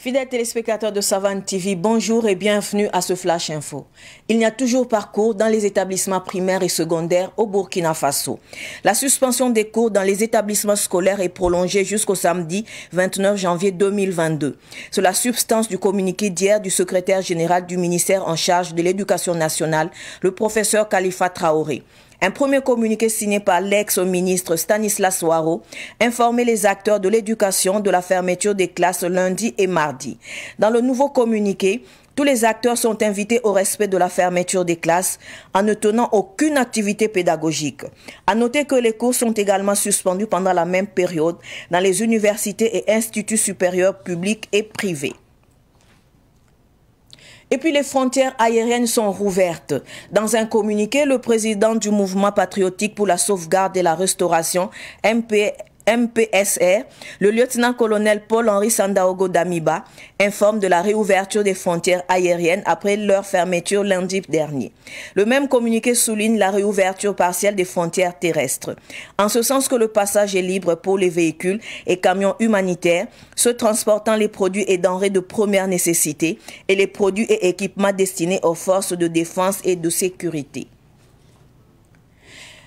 Fidèles téléspectateurs de Savane TV, bonjour et bienvenue à ce Flash Info. Il n'y a toujours pas cours dans les établissements primaires et secondaires au Burkina Faso. La suspension des cours dans les établissements scolaires est prolongée jusqu'au samedi 29 janvier 2022. C'est la substance du communiqué d'hier du secrétaire général du ministère en charge de l'Éducation nationale, le professeur Khalifa Traoré. Un premier communiqué signé par l'ex-ministre Stanislas Ouaro informait les acteurs de l'éducation de la fermeture des classes lundi et mardi. Dans le nouveau communiqué, tous les acteurs sont invités au respect de la fermeture des classes en ne tenant aucune activité pédagogique. À noter que les cours sont également suspendus pendant la même période dans les universités et instituts supérieurs publics et privés. Et puis les frontières aériennes sont rouvertes. Dans un communiqué, le président du mouvement patriotique pour la sauvegarde et la restauration, MPSR, le lieutenant-colonel Paul-Henri Sandaogo Damiba, informe de la réouverture des frontières aériennes après leur fermeture lundi dernier. Le même communiqué souligne la réouverture partielle des frontières terrestres, en ce sens que le passage est libre pour les véhicules et camions humanitaires se transportant les produits et denrées de première nécessité et les produits et équipements destinés aux forces de défense et de sécurité.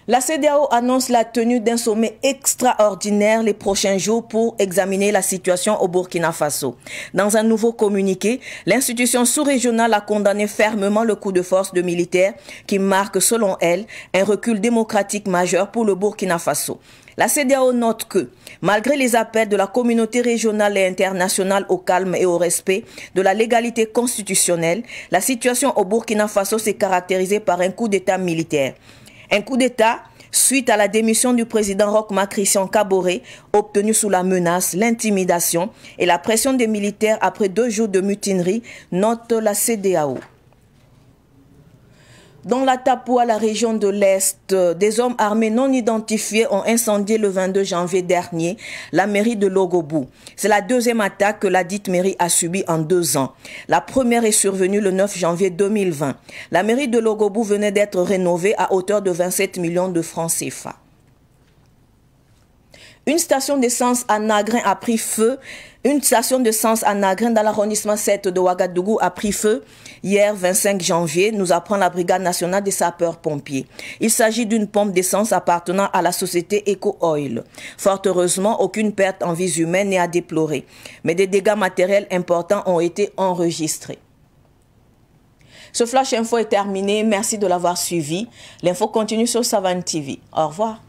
La CEDEAO annonce la tenue d'un sommet extraordinaire les prochains jours pour examiner la situation au Burkina Faso. Dans un nouveau communiqué, l'institution sous-régionale a condamné fermement le coup de force de militaires qui marque, selon elle, un recul démocratique majeur pour le Burkina Faso. La CEDEAO note que, malgré les appels de la communauté régionale et internationale au calme et au respect de la légalité constitutionnelle, la situation au Burkina Faso s'est caractérisée par un coup d'État militaire. Un coup d'État suite à la démission du président Roch-Marc Christian Kaboré, obtenu sous la menace, l'intimidation et la pression des militaires après 2 jours de mutinerie, note la CEDEAO. Dans la Tapoua, la région de l'Est, des hommes armés non identifiés ont incendié le 22 janvier dernier la mairie de Logobou. C'est la deuxième attaque que la dite mairie a subie en 2 ans. La première est survenue le 9 janvier 2020. La mairie de Logobou venait d'être rénovée à hauteur de 27 millions de francs CFA. Une station d'essence à Nagrin a pris feu. Une station d'essence à Nagrin dans l'arrondissement 7 de Ouagadougou a pris feu hier 25 janvier, nous apprend la Brigade nationale des sapeurs-pompiers. Il s'agit d'une pompe d'essence appartenant à la société Eco Oil. Fort heureusement, aucune perte en vies humaines n'est à déplorer, mais des dégâts matériels importants ont été enregistrés. Ce Flash Info est terminé. Merci de l'avoir suivi. L'info continue sur Savane TV. Au revoir.